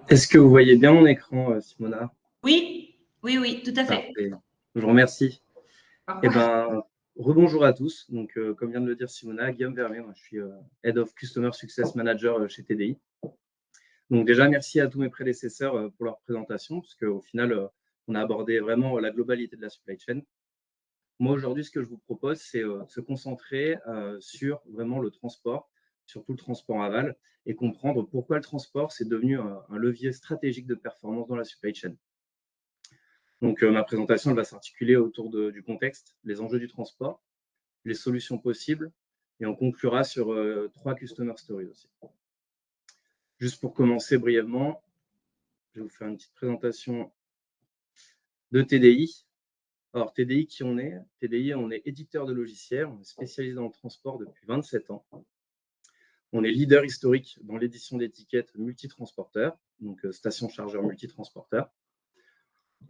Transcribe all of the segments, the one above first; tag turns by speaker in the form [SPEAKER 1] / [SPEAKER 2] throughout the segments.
[SPEAKER 1] Est-ce que vous voyez bien mon écran, Simona?
[SPEAKER 2] Oui, oui, oui, tout à fait.
[SPEAKER 1] Parfait. Je vous remercie.
[SPEAKER 2] Au
[SPEAKER 1] Eh
[SPEAKER 2] revoir.
[SPEAKER 1] ben, rebonjour à tous. Donc, comme vient de le dire Simona, Guillaume Vermeer, moi, je suis Head of Customer Success Manager chez TDI. Donc, déjà, merci à tous mes prédécesseurs pour leur présentation, parce qu'au final, on a abordé vraiment la globalité de la supply chain. Moi, aujourd'hui, ce que je vous propose, c'est de se concentrer sur vraiment le transport, surtout le transport aval, et comprendre pourquoi le transport, c'est devenu un levier stratégique de performance dans la supply chain. Donc, ma présentation elle va s'articuler autour du contexte, les enjeux du transport, les solutions possibles, et on conclura sur 3 customer stories aussi. Juste pour commencer brièvement, je vais vous faire une petite présentation de TDI. Alors, TDI, qui on est? TDI, on est éditeur de logiciels, on est spécialisé dans le transport depuis 27 ans. On est leader historique dans l'édition d'étiquettes multitransporteurs, donc station-chargeur multitransporteur.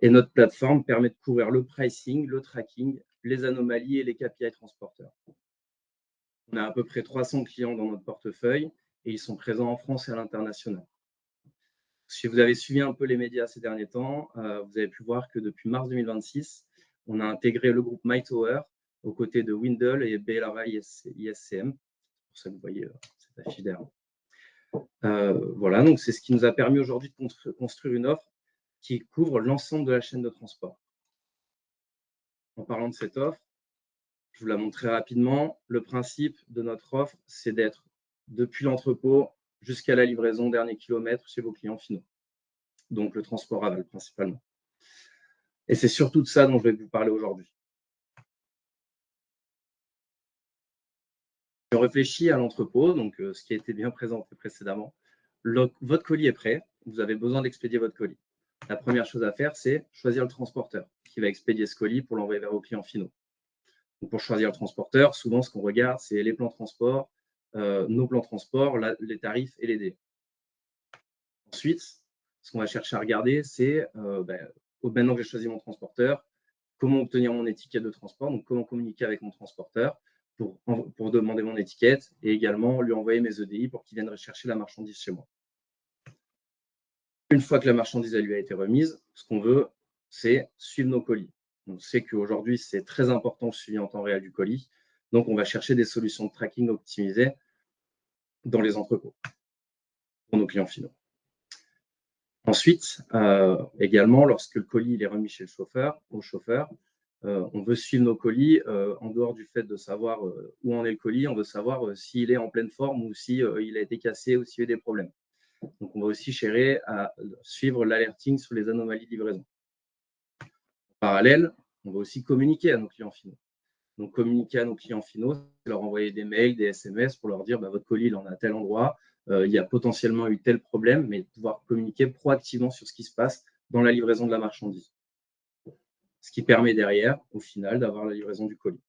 [SPEAKER 1] Et notre plateforme permet de couvrir le pricing, le tracking, les anomalies et les KPI transporteurs. On a à peu près 300 clients dans notre portefeuille et ils sont présents en France et à l'international. Si vous avez suivi un peu les médias ces derniers temps, vous avez pu voir que depuis mars 2026, on a intégré le groupe MyTower aux côtés de Windle et BLRA ISCM. C'est pour ça que vous voyez cette affiche derrière. Voilà, donc c'est ce qui nous a permis aujourd'hui de construire une offre qui couvre l'ensemble de la chaîne de transport. En parlant de cette offre, je vous la montre très rapidement. Le principe de notre offre, c'est d'être depuis l'entrepôt jusqu'à la livraison dernier kilomètre chez vos clients finaux. Donc le transport aval principalement. Et c'est surtout de ça dont je vais vous parler aujourd'hui. Si on réfléchit à l'entrepôt, donc ce qui a été bien présenté précédemment, votre colis est prêt, vous avez besoin d'expédier votre colis. La première chose à faire, c'est choisir le transporteur qui va expédier ce colis pour l'envoyer vers vos clients finaux. Donc, pour choisir le transporteur, souvent ce qu'on regarde, c'est les plans de transport, nos plans de transport, les tarifs et les délais. Ensuite, ce qu'on va chercher à regarder, c'est maintenant que j'ai choisi mon transporteur, comment obtenir mon étiquette de transport, donc comment communiquer avec mon transporteur pour demander mon étiquette et également lui envoyer mes EDI pour qu'il vienne rechercher la marchandise chez moi. Une fois que la marchandise lui a été remise, ce qu'on veut, c'est suivre nos colis. On sait qu'aujourd'hui, c'est très important le suivi en temps réel du colis. Donc, on va chercher des solutions de tracking optimisées dans les entrepôts pour nos clients finaux. Ensuite, également, lorsque le colis il est remis chez au chauffeur, on veut suivre nos colis en dehors du fait de savoir où en est le colis, on veut savoir s'il est en pleine forme ou s'il a été cassé ou s'il y a eu des problèmes. Donc, on va aussi chercher à suivre l'alerting sur les anomalies de livraison. En parallèle, on va aussi communiquer à nos clients finaux. Donc, communiquer à nos clients finaux, c'est leur envoyer des mails, des SMS pour leur dire votre colis, il en est à tel endroit, il y a potentiellement eu tel problème, mais de pouvoir communiquer proactivement sur ce qui se passe dans la livraison de la marchandise. Ce qui permet derrière, au final, d'avoir la livraison du colis.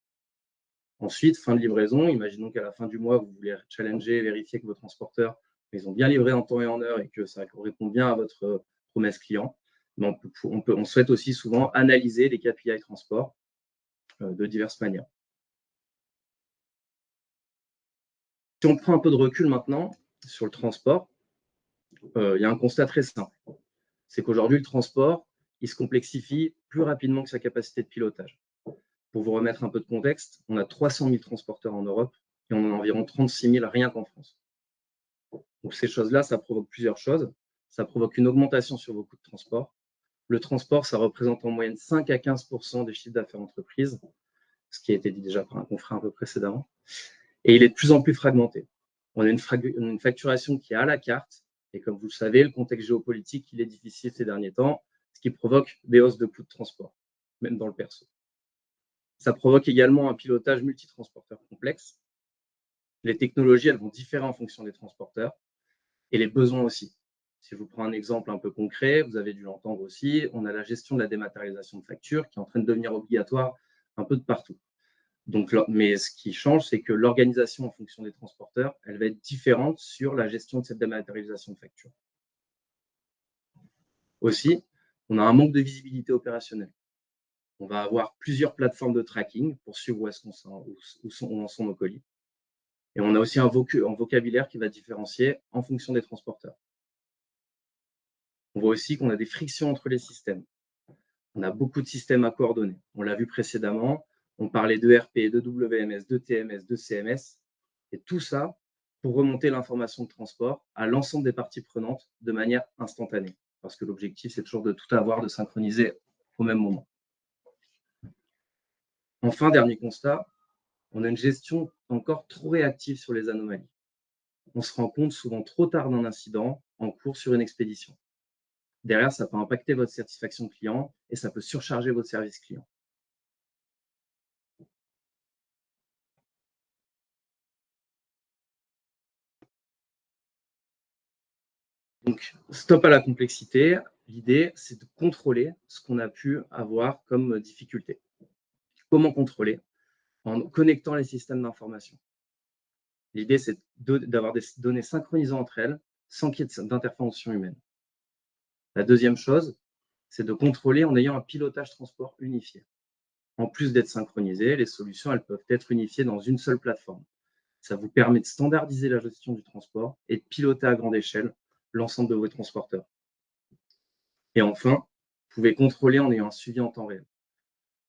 [SPEAKER 1] Ensuite, fin de livraison, imaginons qu'à la fin du mois, vous voulez challenger, vérifier que vos transporteurs ils ont bien livré en temps et en heure et que ça correspond bien à votre promesse client. Mais on souhaite aussi souvent analyser les KPI transport de diverses manières. Si on prend un peu de recul maintenant sur le transport, il y a un constat très simple. C'est qu'aujourd'hui, le transport, il se complexifie plus rapidement que sa capacité de pilotage. Pour vous remettre un peu de contexte, on a 300 000 transporteurs en Europe et on en a environ 36 000 rien qu'en France. Donc ces choses-là, ça provoque plusieurs choses. Ça provoque une augmentation sur vos coûts de transport. Le transport, ça représente en moyenne 5 à 15% des chiffres d'affaires d'entreprise, ce qui a été dit déjà par un confrère un peu précédemment. Et il est de plus en plus fragmenté. On a une facturation qui est à la carte. Et comme vous le savez, le contexte géopolitique, il est difficile ces derniers temps, ce qui provoque des hausses de coûts de transport, même dans le perso. Ça provoque également un pilotage multitransporteur complexe. Les technologies, elles vont différer en fonction des transporteurs et les besoins aussi. Si je vous prends un exemple un peu concret, vous avez dû l'entendre aussi, on a la gestion de la dématérialisation de factures qui est en train de devenir obligatoire un peu de partout. Donc, mais ce qui change, c'est que l'organisation en fonction des transporteurs, elle va être différente sur la gestion de cette dématérialisation de factures. Aussi, on a un manque de visibilité opérationnelle. On va avoir plusieurs plateformes de tracking pour suivre où en sont nos colis. Et on a aussi un vocabulaire qui va différencier en fonction des transporteurs. On voit aussi qu'on a des frictions entre les systèmes. On a beaucoup de systèmes à coordonner. On l'a vu précédemment, on parlait de RP, de WMS, de TMS, de CMS, et tout ça pour remonter l'information de transport à l'ensemble des parties prenantes de manière instantanée. Parce que l'objectif, c'est toujours de tout avoir, de synchroniser au même moment. Enfin, dernier constat, on a une gestion encore trop réactive sur les anomalies. On se rend compte souvent trop tard d'un incident en cours sur une expédition. Derrière, ça peut impacter votre satisfaction client et ça peut surcharger votre service client. Donc, stop à la complexité. L'idée, c'est de contrôler ce qu'on a pu avoir comme difficulté. Comment contrôler? En connectant les systèmes d'information. L'idée, c'est d'avoir des données synchronisées entre elles sans qu'il y ait d'intervention humaine. La deuxième chose, c'est de contrôler en ayant un pilotage transport unifié. En plus d'être synchronisées, les solutions elles peuvent être unifiées dans une seule plateforme. Ça vous permet de standardiser la gestion du transport et de piloter à grande échelle l'ensemble de vos transporteurs. Et enfin, vous pouvez contrôler en ayant un suivi en temps réel.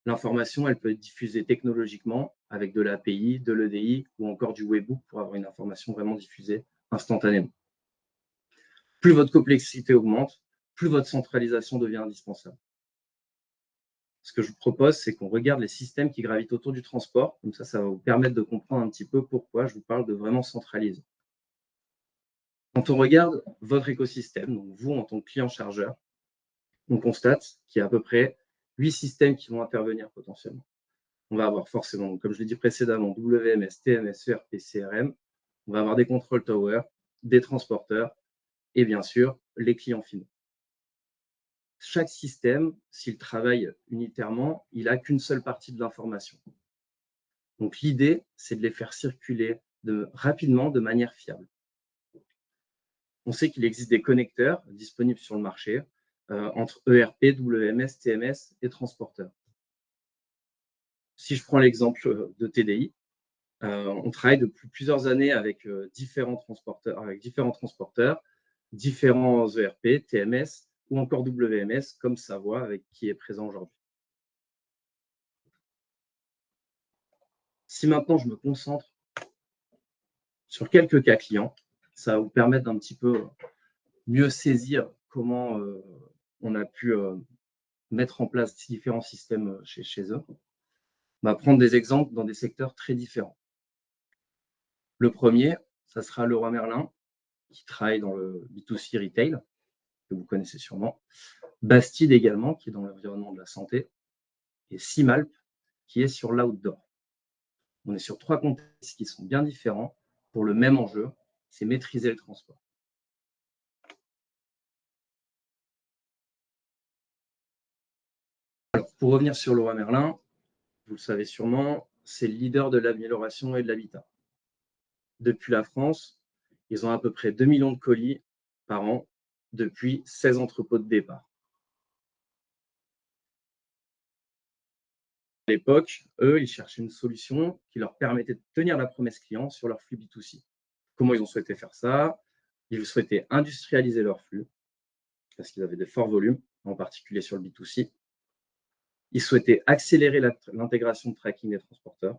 [SPEAKER 1] L'information, elle peut être diffusée technologiquement avec de l'API, de l'EDI ou encore du webhook pour avoir une information vraiment diffusée instantanément. Plus votre complexité augmente, plus votre centralisation devient indispensable. Ce que je vous propose, c'est qu'on regarde les systèmes qui gravitent autour du transport. Comme ça va vous permettre de comprendre un petit peu pourquoi je vous parle de vraiment centraliser. Quand on regarde votre écosystème, donc vous en tant que client chargeur, on constate qu'il y a à peu près 8 systèmes qui vont intervenir potentiellement. On va avoir forcément, comme je l'ai dit précédemment, WMS, TMS, ERP, CRM. On va avoir des control towers, des transporteurs et bien sûr les clients finaux. Chaque système, s'il travaille unitairement, il n'a qu'une seule partie de l'information. Donc l'idée, c'est de les faire circuler rapidement, de manière fiable. On sait qu'il existe des connecteurs disponibles sur le marché entre ERP, WMS, TMS et transporteurs. Si je prends l'exemple de TDI, on travaille depuis plusieurs années avec différents transporteurs, différents ERP, TMS ou encore WMS comme Savoie avec qui est présent aujourd'hui. Si maintenant je me concentre sur quelques cas clients, ça va vous permettre d'un petit peu mieux saisir comment on a pu mettre en place différents systèmes chez eux. On va prendre des exemples dans des secteurs très différents. Le premier, ça sera Leroy Merlin, qui travaille dans le B2C retail, que vous connaissez sûrement. Bastide également, qui est dans l'environnement de la santé. Et Simalp, qui est sur l'outdoor. On est sur 3 contextes qui sont bien différents pour le même enjeu, c'est maîtriser le transport. Alors, pour revenir sur Leroy Merlin, vous le savez sûrement, c'est le leader de l'amélioration et de l'habitat. Depuis la France, ils ont à peu près 2 millions de colis par an depuis 16 entrepôts de départ. À l'époque, eux, ils cherchaient une solution qui leur permettait de tenir la promesse client sur leur flux B2C. Comment ils ont souhaité faire ça? Ils souhaitaient industrialiser leur flux parce qu'ils avaient de forts volumes, en particulier sur le B2C. Ils souhaitaient accélérer l'intégration de tracking des transporteurs,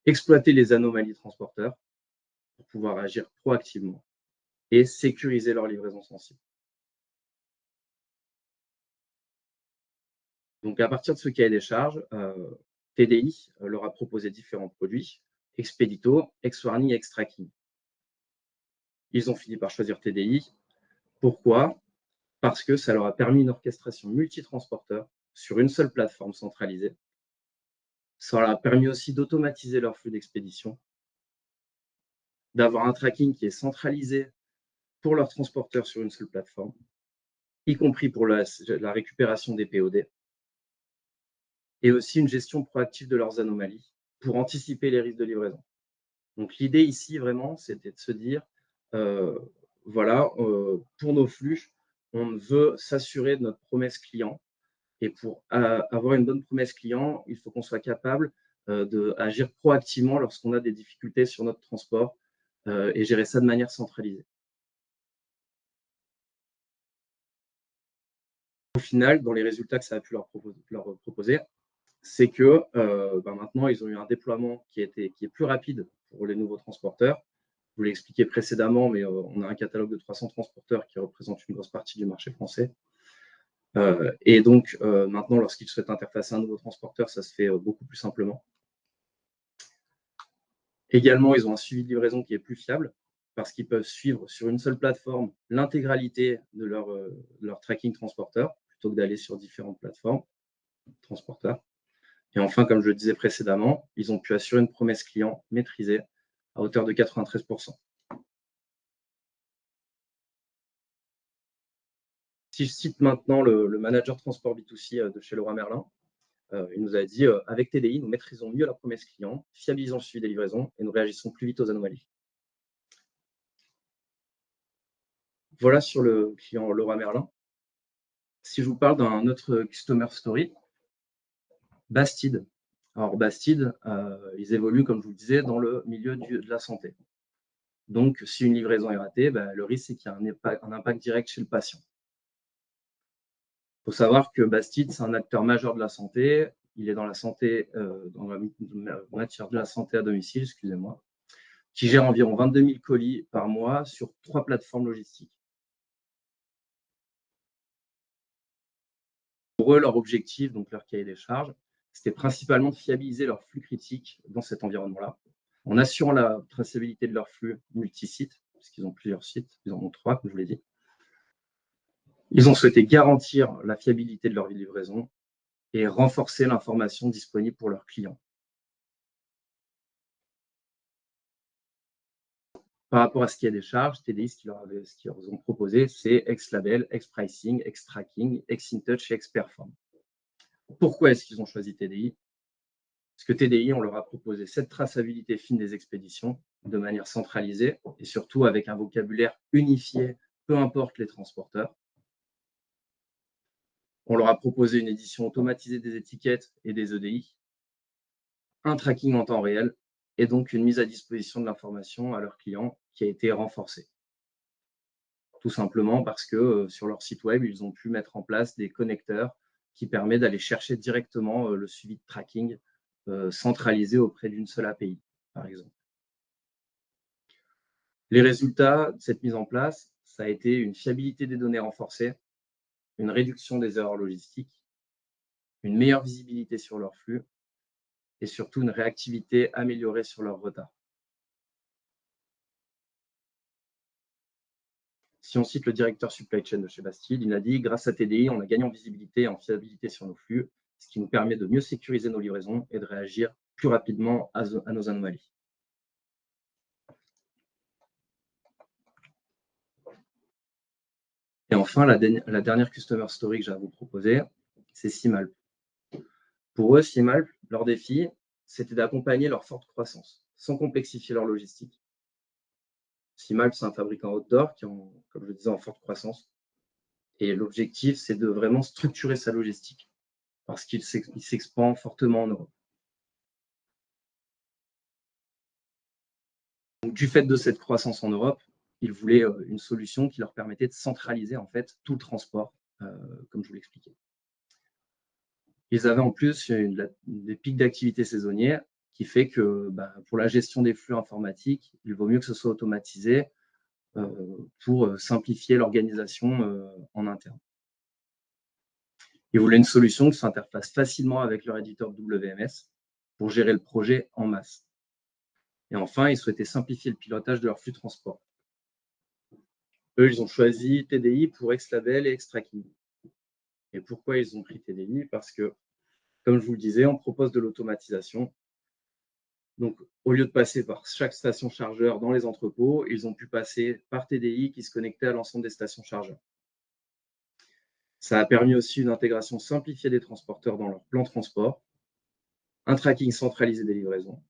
[SPEAKER 1] exploiter les anomalies transporteurs pour pouvoir agir proactivement et sécuriser leur livraison sensible. Donc, à partir de ce cahier des charges, TDI leur a proposé différents produits, Expedito, Exwarning et Extracking. Ils ont fini par choisir TDI. Pourquoi? Parce que ça leur a permis une orchestration multitransporteur sur une seule plateforme centralisée. Ça leur a permis aussi d'automatiser leur flux d'expédition, d'avoir un tracking qui est centralisé pour leurs transporteurs sur une seule plateforme, y compris pour la récupération des POD, et aussi une gestion proactive de leurs anomalies pour anticiper les risques de livraison. Donc l'idée ici, vraiment, c'était de se dire, voilà, pour nos flux, on veut s'assurer de notre promesse client. Et pour avoir une bonne promesse client, il faut qu'on soit capable d'agir proactivement lorsqu'on a des difficultés sur notre transport et gérer ça de manière centralisée. final, dans les résultats que ça a pu leur proposer, c'est que maintenant, ils ont eu un déploiement qui est plus rapide pour les nouveaux transporteurs. Je vous l'ai expliqué précédemment, mais on a un catalogue de 300 transporteurs qui représente une grosse partie du marché français. Et donc, maintenant, lorsqu'ils souhaitent interfacer un nouveau transporteur, ça se fait beaucoup plus simplement. Également, ils ont un suivi de livraison qui est plus fiable parce qu'ils peuvent suivre sur une seule plateforme l'intégralité de leur tracking transporteur plutôt que d'aller sur différentes plateformes transporteurs. Et enfin, comme je le disais précédemment, ils ont pu assurer une promesse client maîtrisée à hauteur de 93%. Si je cite maintenant le manager transport B2C de chez Leroy Merlin, il nous a dit avec TDI, nous maîtrisons mieux la promesse client, fiabilisons le suivi des livraisons et nous réagissons plus vite aux anomalies. Voilà sur le client Leroy Merlin. Si je vous parle d'un autre customer story, Bastide. Alors Bastide, ils évoluent, comme je vous le disais, dans le milieu de la santé. Donc, si une livraison est ratée, le risque, c'est qu'il y a un impact direct chez le patient. Il faut savoir que Bastide, c'est un acteur majeur de la santé. Il est dans la santé, dans la matière de la santé à domicile, excusez-moi, qui gère environ 22 000 colis par mois sur 3 plateformes logistiques. Pour eux, leur objectif, donc leur cahier des charges, c'était principalement de fiabiliser leur flux critique dans cet environnement-là, en assurant la traçabilité de leur flux multi-sites, puisqu'ils ont plusieurs sites, ils en ont 3, comme je vous l'ai dit. Ils ont souhaité garantir la fiabilité de leur livraison et renforcer l'information disponible pour leurs clients. Par rapport à ce qui est des charges, TDI, ce qu'ils leur ont proposé, c'est ex-label, ex-pricing, ex-tracking, ex-intouch et ex-perform. Pourquoi est-ce qu'ils ont choisi TDI? Parce que TDI, on leur a proposé cette traçabilité fine des expéditions de manière centralisée et surtout avec un vocabulaire unifié, peu importe les transporteurs. On leur a proposé une édition automatisée des étiquettes et des EDI, un tracking en temps réel et donc une mise à disposition de l'information à leurs clients qui a été renforcée. Tout simplement parce que sur leur site web, ils ont pu mettre en place des connecteurs qui permettent d'aller chercher directement le suivi de tracking centralisé auprès d'une seule API, par exemple. Les résultats de cette mise en place, ça a été une fiabilité des données renforcée, une réduction des erreurs logistiques, une meilleure visibilité sur leur flux et surtout une réactivité améliorée sur leur retard. Si on cite le directeur supply chain de chez Bastide, il a dit « Grâce à TDI, on a gagné en visibilité et en fiabilité sur nos flux, ce qui nous permet de mieux sécuriser nos livraisons et de réagir plus rapidement à nos anomalies. » Et enfin, la dernière customer story que j'ai à vous proposer, c'est Simalp. Pour eux, Simalp, leur défi, c'était d'accompagner leur forte croissance, sans complexifier leur logistique. Simalp, c'est un fabricant outdoor qui est, comme je le disais, en forte croissance. Et l'objectif, c'est de vraiment structurer sa logistique, parce qu'il s'expand fortement en Europe. Donc, du fait de cette croissance en Europe, ils voulaient une solution qui leur permettait de centraliser en fait tout le transport, comme je vous l'expliquais. Ils avaient en plus des pics d'activité saisonnières qui fait que pour la gestion des flux informatiques, il vaut mieux que ce soit automatisé pour simplifier l'organisation en interne. Ils voulaient une solution qui s'interface facilement avec leur éditeur WMS pour gérer le projet en masse. Et enfin, ils souhaitaient simplifier le pilotage de leur flux de transport. Eux, ils ont choisi TDI pour ex-label et ex-tracking. Et pourquoi ils ont pris TDI? Parce que, comme je vous le disais, on propose de l'automatisation. Donc, au lieu de passer par chaque station chargeur dans les entrepôts, ils ont pu passer par TDI qui se connectait à l'ensemble des stations chargeurs. Ça a permis aussi une intégration simplifiée des transporteurs dans leur plan de transport, un tracking centralisé des livraisons,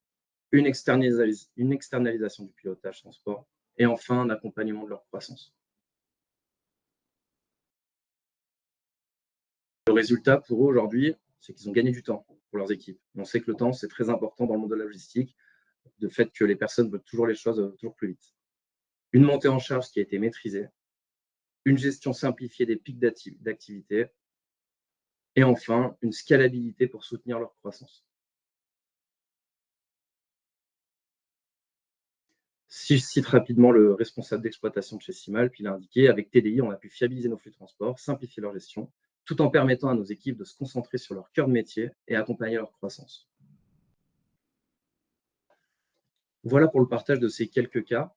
[SPEAKER 1] une externalisation du pilotage transport et enfin un accompagnement de leur croissance. Le résultat pour eux aujourd'hui, c'est qu'ils ont gagné du temps pour leurs équipes. On sait que le temps, c'est très important dans le monde de la logistique, de fait que les personnes veulent toujours les choses toujours plus vite. Une montée en charge qui a été maîtrisée, une gestion simplifiée des pics d'activité Et enfin, une scalabilité pour soutenir leur croissance. Si je cite rapidement le responsable d'exploitation de chez Simalp, il a indiqué: avec TDI, on a pu fiabiliser nos flux de transport, simplifier leur gestion, tout en permettant à nos équipes de se concentrer sur leur cœur de métier et accompagner leur croissance. Voilà pour le partage de ces quelques cas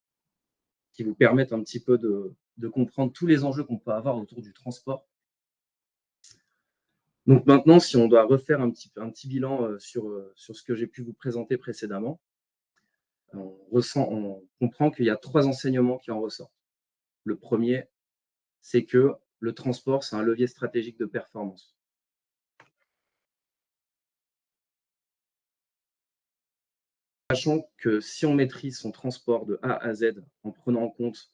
[SPEAKER 1] qui vous permettent un petit peu de comprendre tous les enjeux qu'on peut avoir autour du transport. Donc maintenant, si on doit refaire un petit bilan sur ce que j'ai pu vous présenter précédemment, on comprend qu'il y a 3 enseignements qui en ressortent. Le premier, c'est que le transport, c'est un levier stratégique de performance. Sachant que si on maîtrise son transport de A à Z en prenant en compte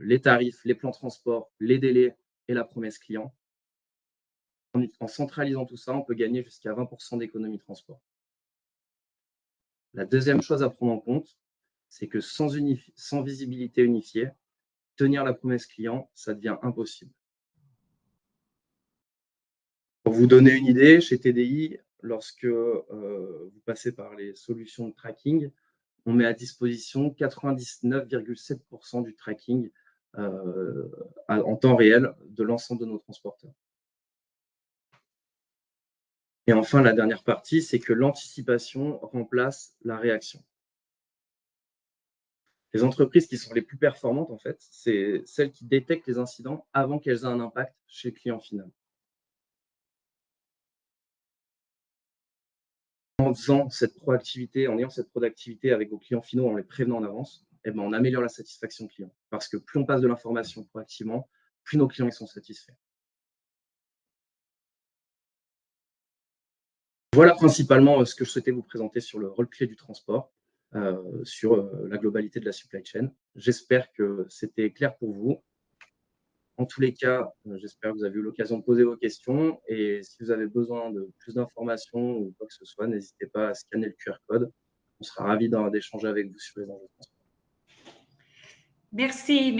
[SPEAKER 1] les tarifs, les plans de transport, les délais et la promesse client, en centralisant tout ça, on peut gagner jusqu'à 20% d'économie de transport. La deuxième chose à prendre en compte, c'est que sans visibilité unifiée, tenir la promesse client, ça devient impossible. Pour vous donner une idée, chez TDI, lorsque vous passez par les solutions de tracking, on met à disposition 99,7% du tracking en temps réel de l'ensemble de nos transporteurs. Et enfin, la dernière partie, c'est que l'anticipation remplace la réaction. Les entreprises qui sont les plus performantes, en fait, c'est celles qui détectent les incidents avant qu'elles aient un impact chez le client final. En ayant cette proactivité avec vos clients finaux, en les prévenant en avance, eh ben, on améliore la satisfaction client. Parce que plus on passe de l'information proactivement, plus nos clients ils sont satisfaits. Voilà principalement ce que je souhaitais vous présenter sur le rôle clé du transport, sur la globalité de la supply chain. J'espère que c'était clair pour vous. En tous les cas, j'espère que vous avez eu l'occasion de poser vos questions et si vous avez besoin de plus d'informations ou quoi que ce soit, n'hésitez pas à scanner le QR code. On sera ravis d'échanger avec vous sur les enjeux de transport.
[SPEAKER 2] Merci.